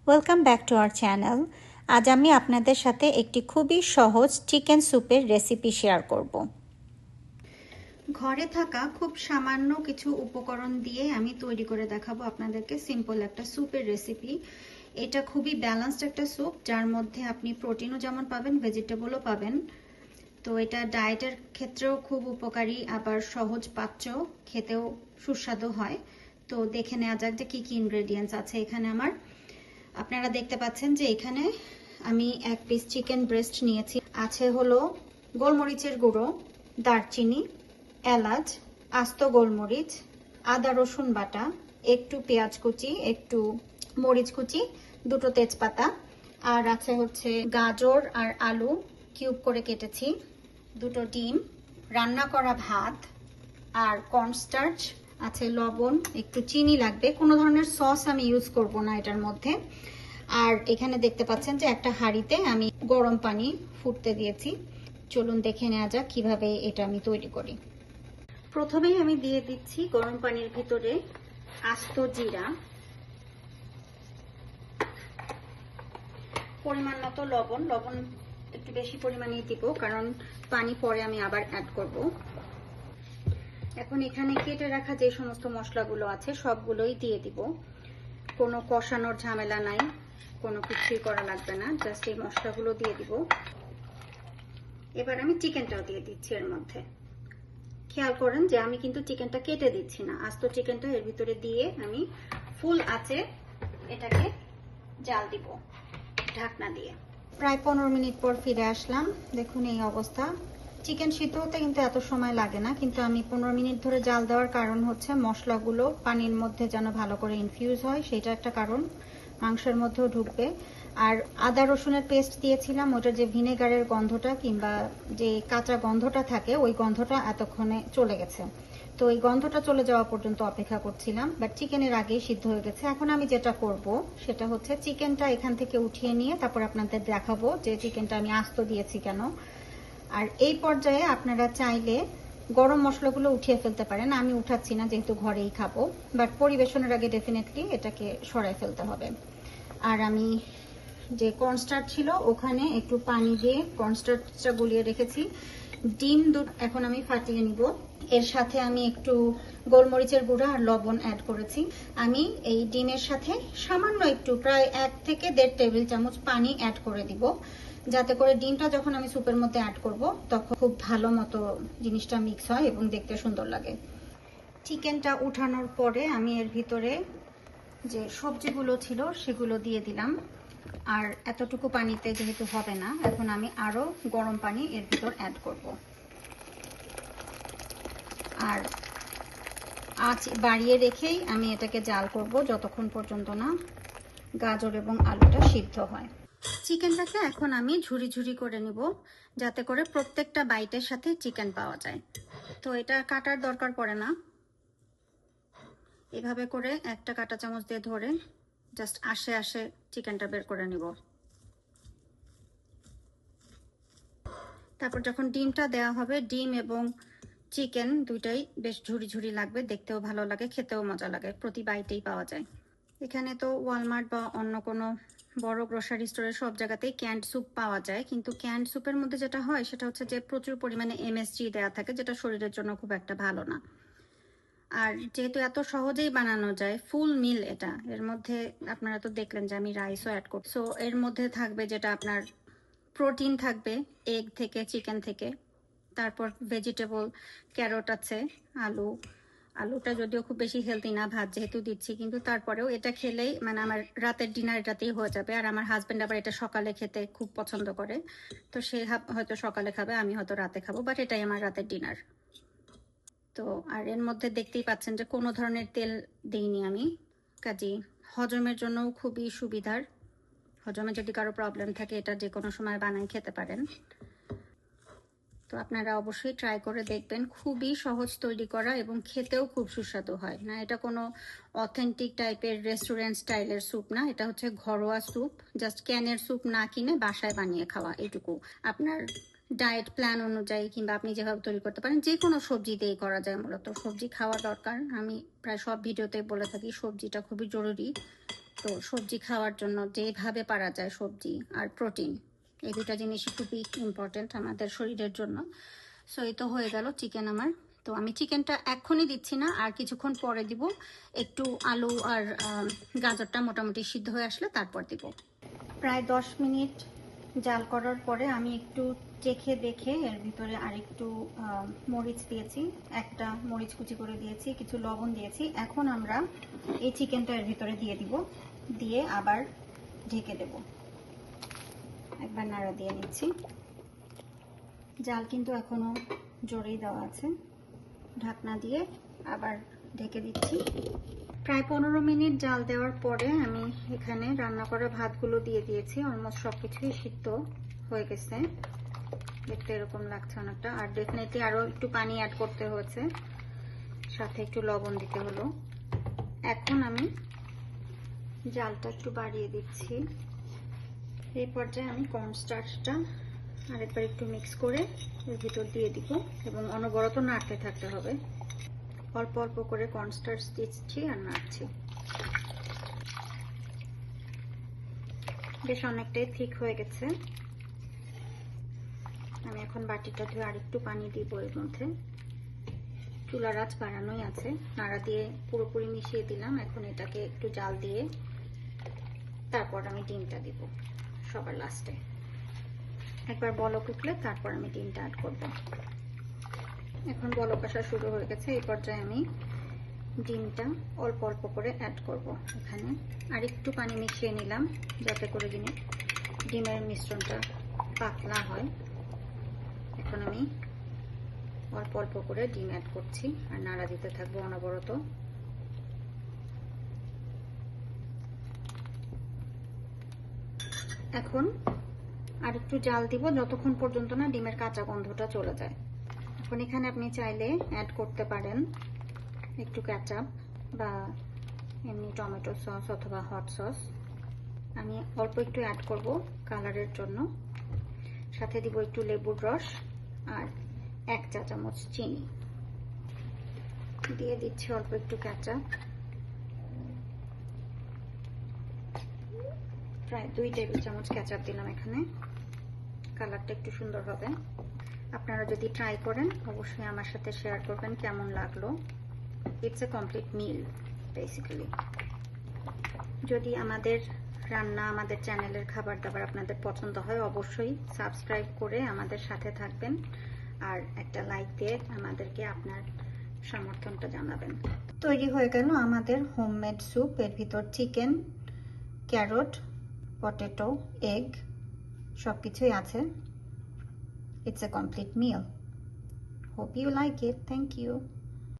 Welcome back to our channel. আজ আমি আপনাদের সাথে একটি খুবই সহজ চিকেন স্যুপের রেসিপি শেয়ার করব। ঘরে থাকা খুব সামান্য কিছু উপকরণ দিয়ে আমি তৈরি করে দেখাবো আপনাদেরকে সিম্পল একটা স্যুপের রেসিপি। এটা খুবই ব্যালেন্সড একটা স্যুপ, যার মধ্যে আপনি প্রোটিনও যেমন পাবেন, ভেজিটেবলও পাবেন। তো এটা ডায়েটের ক্ষেত্রেও খুব উপকারী, আবার সহজ পাচ্য, খেতেও সুস্বাদু হয়। তো দেখে নেওয়া যাক যে কী কী ইনগ্রেডিয়েন্টস আছে এখানে আমার। আপনারা দেখতে পাচ্ছেন যে এখানে আমি 1 পিস চিকেন ব্রেস্ট নিয়েছি। আছে হলো গোলমরিচের গুঁড়ো, দারচিনি, এলাচ, আস্ত গোলমরিচ, আদা রসুন বাটা, একটু পেঁয়াজ কুচি, একটু মরিচ কুচি, দুটো তেজপাতা, আর আছে হচ্ছে গাজর আর আলু কিউব করে কেটেছি, দুটো ডিম, রান্না করা ভাত, আর কর্নস্টার্চ আছে, লবণ, একটু চিনি লাগবে। কোনো ধরনের সস আমি ইউজ করব না এটার মধ্যে। আর এখানে দেখতে পাচ্ছেন যে একটা হাঁড়িতে আমি গরম পানি ফুটতে দিয়েছি। চলুন দেখে নেওয়া যাক কিভাবে এটা আমি তৈরি করি। প্রথমেই আমি দিয়ে দিচ্ছি গরম পানির ভিতরে আস্ত জিরা, পরিমাণ মতো লবণ। লবণ একটু বেশি পরিমাণেই দিব, কারণ পানি পরে আমি আবার অ্যাড করব। এখন এখানে কেটে রাখা যে সমস্ত মশলাগুলো আছে সবগুলোই দিয়ে দিব। কোনো কষানোর ঝামেলা নাই, কোনো কিছুই করা লাগবে না, জাস্ট এই মশলাগুলো দিয়ে দিব। এবার আমি চিকেনটাও দিয়ে দিচ্ছি এর মধ্যে। খেয়াল করেন যে আমি কিন্তু চিকেনটা কেটে দিচ্ছি না, আস্ত চিকেনটা এর ভিতরে দিয়ে আমি ফুল আঁচে এটাকে জাল দিব ঢাকনা দিয়ে। প্রায় 15 মিনিট পর ফিরে আসলাম। দেখুন এই অবস্থা। চিকেন সিদ্ধ হতে কিন্তু এত সময় লাগে না, কিন্তু আমি 15 মিনিট ধরে জাল দেওয়ার কারণ হচ্ছে মশলাগুলো পানির মধ্যে যেন ভালো করে ইনফিউজ হয়, সেটা একটা কারণ। মাংসের মধ্যেও ঢুকবে। আর আদা রসুনের পেস্ট দিয়েছিলাম, ওটার যে ভিনেগারের গন্ধটা কিংবা যে কাঁচা গন্ধটা থাকে, ওই গন্ধটা এতক্ষণে চলে গেছে। তো এই গন্ধটা চলে যাওয়া পর্যন্ত অপেক্ষা করছিলাম, বাট চিকেনের আগেই সিদ্ধ হয়ে গেছে। এখন আমি যেটা করব সেটা হচ্ছে চিকেনটা এখান থেকে উঠিয়ে নিয়ে তারপর আপনাদের দেখাবো যে চিকেনটা আমি আস্ত দিয়েছি কেন। আর এই পর্যায়ে আপনারা চাইলে গরম মশলাগুলো উঠিয়ে ফেলতে পারেন। আমি উঠাচ্ছি না, যেহেতু ঘরেই খাবো, বাট পরিবেশনের আগে ডেফিনেটলি এটাকে সরাই ফেলতে হবে। আর আমি যে কর্নস্টার্চ ছিল ওখানে একটু পানি দিয়ে কর্নস্টার্চটা গুলিয়ে রেখেছি। ডিম এখন আমি ফাটিয়ে নিব। এর সাথে আমি একটু গোলমরিচের গুঁড়া আর লবণ অ্যাড করেছি। আমি এই ডিমের সাথে সামান্য একটু প্রায় 1 থেকে 1.5 টেবিল চামচ পানি অ্যাড করে দিব, যাতে করে ডিমটা যখন আমি স্যুপের মধ্যে অ্যাড করব তখন খুব ভালো মতো জিনিসটা মিক্স হয় এবং দেখতে সুন্দর লাগে। চিকেনটা উঠানোর পরে আমি এর ভিতরে যে সবজিগুলো ছিল সেগুলো দিয়ে দিলাম। আর এতটুকু পানিতে যেহেতু হবে না, এখন আমি আরো গরম পানি এর ভিতর অ্যাড করব। আর আঁচ বাড়িয়ে রেখেই আমি এটাকে জাল করব যতক্ষণ পর্যন্ত না গাজর এবং আলুটা সিদ্ধ হয়। চিকেনটাকে এখন আমি ঝুরি ঝুরি করে নিব, যাতে করে প্রত্যেকটা বাইটের সাথে চিকেন পাওয়া যায়। তো এটা কাটার দরকার পড়ে না, এভাবে করে একটা কাঁটা চামচ দিয়ে ধরে জাস্ট আশে আশে চিকেনটা বের করে নিব। তারপর যখন ডিমটা দেওয়া হবে, ডিম এবং চিকেন দুইটাই বেশ ঝুরি ঝুরি লাগবে, দেখতেও ভালো লাগে, খেতেও মজা লাগে, প্রতি বাইটেই পাওয়া যায়। এখানে তো ওয়ালমার্ট বা অন্য কোনো বড় গ্রোসারি স্টোরে সব জায়গাতেই ক্যান্ড স্যুপ পাওয়া যায়, কিন্তু ক্যান্ড স্যুপের মধ্যে যেটা হয় সেটা হচ্ছে যে প্রচুর পরিমাণে এমএসজি দেওয়া থাকে, যেটা শরীরের জন্য খুব একটা ভালো না। আর যেহেতু এত সহজেই বানানো যায়, ফুল মিল এটা। এর মধ্যে আপনারা তো দেখলেন যে আমি রাইসও অ্যাড করছি। সো এর মধ্যে থাকবে যেটা আপনার প্রোটিন থাকবে এগ থেকে, চিকেন থেকে, তারপর ভেজিটেবল, ক্যারট আছে, আলু। আলুটা যদিও খুব বেশি হেলদি না, ভাত যেহেতু দিচ্ছি, কিন্তু তারপরেও এটা খেলেই মানে আমার রাতের ডিনার এটাতেই হয়ে যাবে। আর আমার হাজব্যান্ড আবার এটা সকালে খেতে খুব পছন্দ করে, তো সে হয়তো সকালে খাবে, আমি হয়তো রাতে খাবো, বাট এটাই আমার রাতের ডিনার। তো আর এর মধ্যে দেখতেই পাচ্ছেন যে কোনো ধরনের তেল দিইনি আমি, কাজেই হজমের জন্য খুবই সুবিধার। হজমে যদি কারো প্রবলেম থাকে এটা যে কোনো সময় বানাই খেতে পারেন। তো আপনারা অবশ্যই ট্রাই করে দেখবেন, খুবই সহজ তৈরি করা এবং খেতেও খুব সুস্বাদু হয়। না এটা কোনো অথেন্টিক টাইপের রেস্টুরেন্ট স্টাইলের স্যুপ না, এটা হচ্ছে ঘরোয়া স্যুপ, জাস্ট ক্যানের স্যুপ না কিনে বাসায় বানিয়ে খাওয়া। এইটুকু আপনার ডায়েট প্ল্যান অনুযায়ী কিংবা আপনি যেভাবে তৈরি করতে পারেন, যে কোনো সবজি দিয়েই করা যায়। মূলত সবজি খাওয়া দরকার, আমি প্রায় সব ভিডিওতে বলে থাকি সবজিটা খুবই জরুরি তো সবজি খাওয়ার জন্য যেভাবে পারা যায় সবজি আর প্রোটিন, এই দুটা জিনিসই খুবই ইম্পর্টেন্ট আমাদের শরীরের জন্য। সো এই তো হয়ে গেল চিকেন আমার। তো আমি চিকেনটা এক্ষুনি দিচ্ছি না, আর কিছুক্ষণ পরে দিব। একটু আলু আর গাজরটা মোটামুটি সিদ্ধ হয়ে আসলে তারপর দিব। প্রায় 10 মিনিট জাল করার পরে আমি একটু চেখে দেখে এর ভিতরে আরেকটু মরিচ দিয়েছি, একটা মরিচ কুচি করে দিয়েছি, কিছু লবণ দিয়েছি। এখন আমরা এই চিকেনটা এর ভিতরে দিয়ে দিব, দিয়ে আবার ঢেকে দেব। একবার নাড়া দিয়ে নিচ্ছি। জাল কিন্তু এখনো জোরেই দেওয়া আছে। ঢাকনা দিয়ে আবার ঢেকে দিচ্ছি। প্রায় 15 মিনিট জাল দেওয়ার পরে আমি এখানে রান্না করা ভাতগুলো দিয়ে দিয়েছি। অলমোস্ট সবকিছুই সিদ্ধ হয়ে গেছে, দেখতে এরকম লাগছে অনেকটা। আর ডেফিনেটলি আরও একটু পানি অ্যাড করতে হয়েছে, সাথে একটু লবণ দিতে হলো। এখন আমি জালটা একটু বাড়িয়ে দিচ্ছি। এই পর্যায়ে আমি কর্নস্টার্চটা আরেকবার একটু মিক্স করে এর ভিতর দিয়ে দিব এবং অনবরত নাড়তে থাকতে হবে। অল্প অল্প করে কর্নস্টার্চ দিচ্ছি আর নাড়ছি। বেশ অনেকটাই ঠিক হয়ে গেছে। আমি এখন বাটিটা ধুয়ে আরেকটু পানি দিব এর মধ্যে। চুলার আঁচ বাড়ানোই আছে, নাড়া দিয়ে পুরোপুরি মিশিয়ে দিলাম। এখন এটাকে একটু জাল দিয়ে তারপর আমি ডিমটা দিব সবার লাস্টে। একবার বলক উঠলে তারপর আমি ডিমটা অ্যাড করব। এখন বলক আসা শুরু হয়ে গেছে। এই পর্যায়ে আমি ডিমটা অল্প অল্প করে অ্যাড করব। এখানে আর একটু পানি মিশিয়ে নিলাম যাতে করে ডিমের মিশ্রণটা পাতলা হয়। এখন আমি অল্প অল্প করে ডিম অ্যাড করছি আর নাড়া দিতে থাকবো অনবরত। এখন আর একটু জাল দিব যতক্ষণ পর্যন্ত না ডিমের কাঁচা গন্ধটা চলে যায়। এখন এখানে আপনি চাইলে অ্যাড করতে পারেন একটু কেচাপ বা এমনি টমেটো সস অথবা হট সস। আমি অল্প একটু অ্যাড করব কালারের জন্য। সাথে দিব একটু লেবুর রস আর 1 চা চামচ চিনি দিয়ে দিচ্ছি। অল্প একটু কেচাপ, প্রায় 2 টেবিল চামচ কেচাপ দিলাম এখানে। কালারটা একটু সুন্দর হবে। আপনারা যদি ট্রাই করেন অবশ্যই আমার সাথে শেয়ার করবেন কেমন লাগলো। It's a complete meal basically. যদি আমাদের রান্না, আমাদের চ্যানেলের খাবার দাবার আপনাদের পছন্দ হয় অবশ্যই সাবস্ক্রাইব করে আমাদের সাথে থাকবেন আর একটা লাইক দিয়ে আমাদেরকে আপনার সমর্থনটা জানাবেন। তৈরি হয়ে গেল আমাদের হোমমেড স্যুপ। এর ভিতর চিকেন, ক্যারট, পটেটো, এগ সবকিছুই আছে। It's a complete meal. Hope you like it. Thank you.